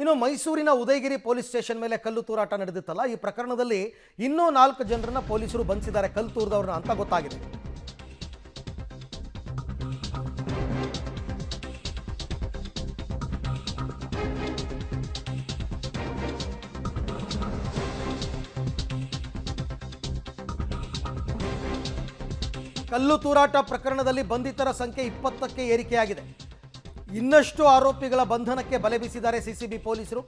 ಇನ್ನು ಮೈಸೂರಿನ Udayagiri police station ಮೇಲೆ ಕಲ್ಲು ತೂರಾಟ ನಡೆದಿತ್ತಲ್ಲ, ಈ ಪ್ರಕರಣದಲ್ಲಿ ಇನ್ನೂ 4 ಜನರನ್ನ ಪೊಲೀಸರು ಬಂಧಿಸಿದ್ದಾರೆ, ಕಲ್ಲು ತೂರಿದವ್ರನ್ನ ಅಂತ ಗೊತ್ತಾಗಿದೆ. ಕಲ್ಲು ತೂರಾಟ ಪ್ರಕರಣದಲ್ಲಿ ಬಂಧಿತರ ಸಂಖ್ಯೆ 20ಕ್ಕೆ ಏರಿಕೆಯಾಗಿದೆ. ಇನ್ನಷ್ಟು ಆರೋಪಿಗಳ ಬಂಧನಕ್ಕೆ ಬಲೆ ಬೀಸಿದ್ದಾರೆ ಸಿಸಿಬಿ ಪೊಲೀಸರು.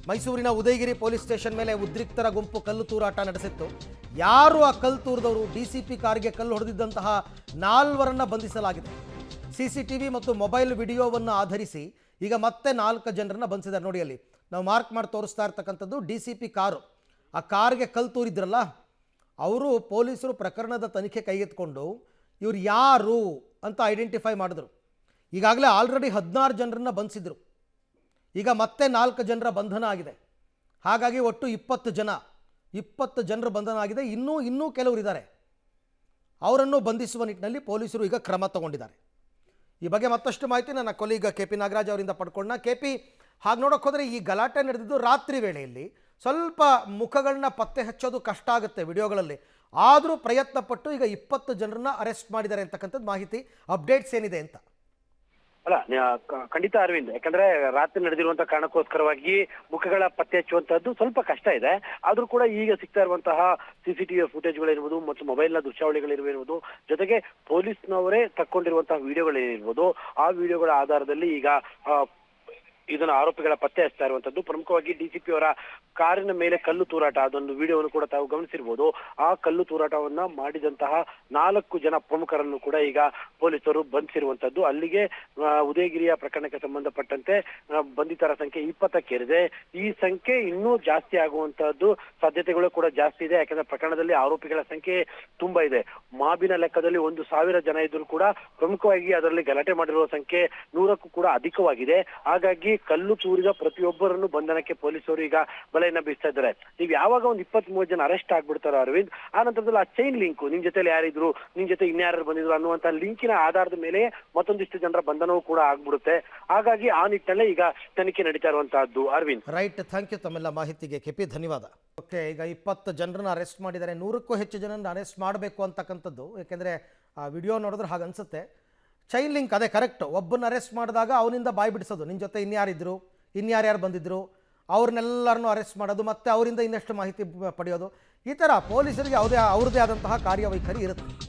ಮೈಸೂರಿನ ಉದಯಗಿರಿ ಪೊಲೀಸ್ ಸ್ಟೇಷನ್ ಮೇಲೆ ಉದ್ರಿಕ್ತರ ಗುಂಪು ಕಲ್ಲು ತೂರಾಟ ನಡೆಸಿತ್ತು. ಯಾರು ಆ ಕಲ್ಲು ತೂರಿದವರು? ಡಿಸಿಪಿ ಕಾರಿಗೆ ಕಲ್ಲು ಹೊಡೆದಿದ್ದಂತಹ 4 ಬಂಧಿಸಲಾಗಿದೆ. ಸಿಸಿಟಿವಿ ಮತ್ತು ಮೊಬೈಲ್ ವಿಡಿಯೋವನ್ನು ಆಧರಿಸಿ ಈಗ ಮತ್ತೆ 4 ಜನರನ್ನ ಬಂಧಿಸಿದ್ದಾರೆ. ನೋಡಿ, ಅಲ್ಲಿ ನಾವು ಮಾರ್ಕ್ ಮಾಡಿ ತೋರಿಸ್ತಾ ಇರ್ತಕ್ಕಂಥದ್ದು ಡಿಸಿಪಿ ಕಾರು. ಆ ಕಾರ್ಗೆ ಕಲ್ಲು ತೂರಿದ್ರಲ್ಲ, ಅವರು ಪೊಲೀಸರು ಪ್ರಕರಣದ ತನಿಖೆ ಕೈಗೆತ್ತಿಕೊಂಡು ಇವರು ಯಾರು ಅಂತ ಐಡೆಂಟಿಫೈ ಮಾಡಿದ್ರು. ಈಗಾಗಲೇ ಆಲ್ರೆಡಿ 16 ಜನರನ್ನ ಬಂಧಿಸಿದ್ರು. ಈಗ ಮತ್ತೆ 4 ಜನರ ಬಂಧನ ಆಗಿದೆ. ಹಾಗಾಗಿ ಒಟ್ಟು 20 ಜನರ ಬಂಧನ ಆಗಿದೆ. ಇನ್ನೂ ಕೆಲವರು ಇದ್ದಾರೆ. ಅವರನ್ನು ಬಂಧಿಸುವ ನಿಟ್ಟಿನಲ್ಲಿ ಪೊಲೀಸರು ಈಗ ಕ್ರಮ ತಗೊಂಡಿದ್ದಾರೆ. ಈ ಬಗ್ಗೆ ಮತ್ತಷ್ಟು ಮಾಹಿತಿ ನನ್ನ ಕೊಲೀಗ KP ನಾಗರಾಜ್ ಅವರಿಂದ ಪಡ್ಕೊಳ್ಳೋಣ. KP, ಹಾಗೆ ನೋಡೋಕೆ ಹೋದರೆ ಈ ಗಲಾಟೆ ನಡೆದಿದ್ದು ರಾತ್ರಿ ವೇಳೆಯಲ್ಲಿ. ಸ್ವಲ್ಪ ಮುಖಗಳನ್ನ ಪತ್ತೆ ಹಚ್ಚೋದು ಕಷ್ಟ ಆಗುತ್ತೆ ವಿಡಿಯೋಗಳಲ್ಲಿ. ಆದರೂ ಪ್ರಯತ್ನ ಪಟ್ಟು ಈಗ 20 ಜನರನ್ನ ಅರೆಸ್ಟ್ ಮಾಡಿದ್ದಾರೆ ಅಂತಕ್ಕಂಥದ್ದು ಮಾಹಿತಿ. ಅಪ್ಡೇಟ್ಸ್ ಏನಿದೆ ಅಂತ? ಅಲ್ಲ, ಖಂಡಿತ ಅರವಿಂದ್, ಯಾಕಂದ್ರೆ ರಾತ್ರಿ ನಡೆದಿರುವಂತಹ ಕಾರಣಕ್ಕೋಸ್ಕರವಾಗಿ ಮುಖಗಳ ಪತ್ತೆ ಹಚ್ಚುವಂತದ್ದು ಸ್ವಲ್ಪ ಕಷ್ಟ ಇದೆ. ಆದ್ರೂ ಕೂಡ ಈಗ ಸಿಗ್ತಾ ಇರುವಂತಹ CCTV ಫುಟೇಜ್ಗಳಿರ್ಬೋದು ಮತ್ತು ಮೊಬೈಲ್ನ ದೃಶ್ಯಾವಳಿಗಳಿರ್ಬೋದು, ಜೊತೆಗೆ ಪೊಲೀಸ್ನವರೇ ತಕ್ಕೊಂಡಿರುವಂತಹ ವಿಡಿಯೋಗಳಿರ್ಬೋದು, ಆ ವಿಡಿಯೋಗಳ ಆಧಾರದಲ್ಲಿ ಈಗ ಇದನ್ನ ಆರೋಪಿಗಳ ಪತ್ತೆ ಹಚ್ತಾ ಇರುವಂತದ್ದು. ಪ್ರಮುಖವಾಗಿ DCP ಅವರ ಕಾರಿನ ಮೇಲೆ ಕಲ್ಲು ತೂರಾಟ, ಅದೊಂದು ವಿಡಿಯೋವನ್ನು ಕೂಡ ತಾವು ಗಮನಿಸಿರ್ಬೋದು. ಆ ಕಲ್ಲು ತೂರಾಟವನ್ನ ಮಾಡಿದಂತಹ 4 ಜನ ಪ್ರಮುಖರನ್ನು ಕೂಡ ಈಗ ಪೊಲೀಸರು ಬಂಧಿಸಿರುವಂತದ್ದು. ಅಲ್ಲಿಗೆ ಉದಯಗಿರಿಯ ಪ್ರಕರಣಕ್ಕೆ ಸಂಬಂಧಪಟ್ಟಂತೆ ಬಂಧಿತರ ಸಂಖ್ಯೆ 20ಕ್ಕೇರಿದೆ. ಈ ಸಂಖ್ಯೆ ಇನ್ನೂ ಜಾಸ್ತಿ ಆಗುವಂತಹದ್ದು ಸಾಧ್ಯತೆಗಳು ಕೂಡ ಜಾಸ್ತಿ ಇದೆ. ಯಾಕಂದ್ರೆ ಪ್ರಕರಣದಲ್ಲಿ ಆರೋಪಿಗಳ ಸಂಖ್ಯೆ ತುಂಬಾ ಇದೆ. ಮಾಬಿನ ಲೆಕ್ಕದಲ್ಲಿ 1,000 ಜನ ಇದ್ರೂ ಕೂಡ ಪ್ರಮುಖವಾಗಿ ಅದರಲ್ಲಿ ಗಲಾಟೆ ಮಾಡಿರುವ ಸಂಖ್ಯೆ 100ಕ್ಕೂ ಕೂಡ ಅಧಿಕವಾಗಿದೆ. ಹಾಗಾಗಿ ಕಲ್ಲು ತೂರಿದ ಪ್ರತಿಯೊಬ್ಬರನ್ನು ಬಂಧನಕ್ಕೆ ಪೊಲೀಸರು ಈಗ ಬಲೆಯನ್ನ ಬೀಸ್ತಾ ಇದ್ದಾರೆ. ನೀವು ಯಾವಾಗ ಒಂದು 23 ಜನ ಅರೆಸ್ಟ್ ಆಗ್ಬಿಡ್ತಾರೋ ಅರವಿಂದ್, ಆ ನಂತರದಲ್ಲಿ ಆ ಚೈನ್ ಲಿಂಕ್, ನಿಮ್ ಜೊತೆಲಿ ಯಾರಿದ್ರು, ನಿಮ್ ಜೊತೆ ಇನ್ಯಾರು ಬಂದಿದ್ರು ಅನ್ನುವಂತ ಲಿಂಕಿನ ಆಧಾರದ ಮೇಲೆ ಮತ್ತೊಂದಿಷ್ಟು ಜನರ ಬಂಧನವೂ ಕೂಡ ಆಗ್ಬಿಡುತ್ತೆ. ಹಾಗಾಗಿ ಆ ನಿಟ್ಟಿನಲ್ಲೇ ಈಗ ತನಿಖೆ ನಡೀತಾ ಇರುವಂತಹದ್ದು. ಅರವಿಂದ್, ರೈಟ್, ಥ್ಯಾಂಕ್ ಯು ತಮ್ಮೆಲ್ಲ ಮಾಹಿತಿಗೆ KP, ಧನ್ಯವಾದ. ಓಕೆ, ಈಗ 20 ಜನರನ್ನ ಅರೆಸ್ಟ್ ಮಾಡಿದ್ದಾರೆ. 100ಕ್ಕೂ ಹೆಚ್ಚು ಜನರನ್ನ ಅರೆಸ್ಟ್ ಮಾಡಬೇಕು ಅಂತಕ್ಕಂಥದ್ದು. ಯಾಕೆಂದರೆ ಆ ವಿಡಿಯೋ ನೋಡಿದ್ರೆ ಹಾಗೆ ಅನ್ಸುತ್ತೆ. ಚೈನ್ ಲಿಂಕ್ ಅದೇ ಕರೆಕ್ಟ್. ಒಬ್ಬನ ಅರೆಸ್ಟ್ ಮಾಡಿದಾಗ ಅವನಿಂದ ಬಾಯಿ ಬಿಡಿಸೋದು, ನಿನ್ನ ಜೊತೆ ಇನ್ಯಾರಿದ್ರು, ಇನ್ಯಾರ್ಯಾರು ಬಂದಿದ್ರು, ಅವ್ರನ್ನೆಲ್ಲರನ್ನೂ ಅರೆಸ್ಟ್ ಮಾಡೋದು, ಮತ್ತು ಅವರಿಂದ ಇನ್ನಷ್ಟು ಮಾಹಿತಿ ಪಡೆಯೋದು. ಈ ಥರ ಪೊಲೀಸರಿಗೆ ಅವ್ರದ್ದೇ ಆದಂತಹ ಕಾರ್ಯವೈಖರಿ ಇರುತ್ತೆ.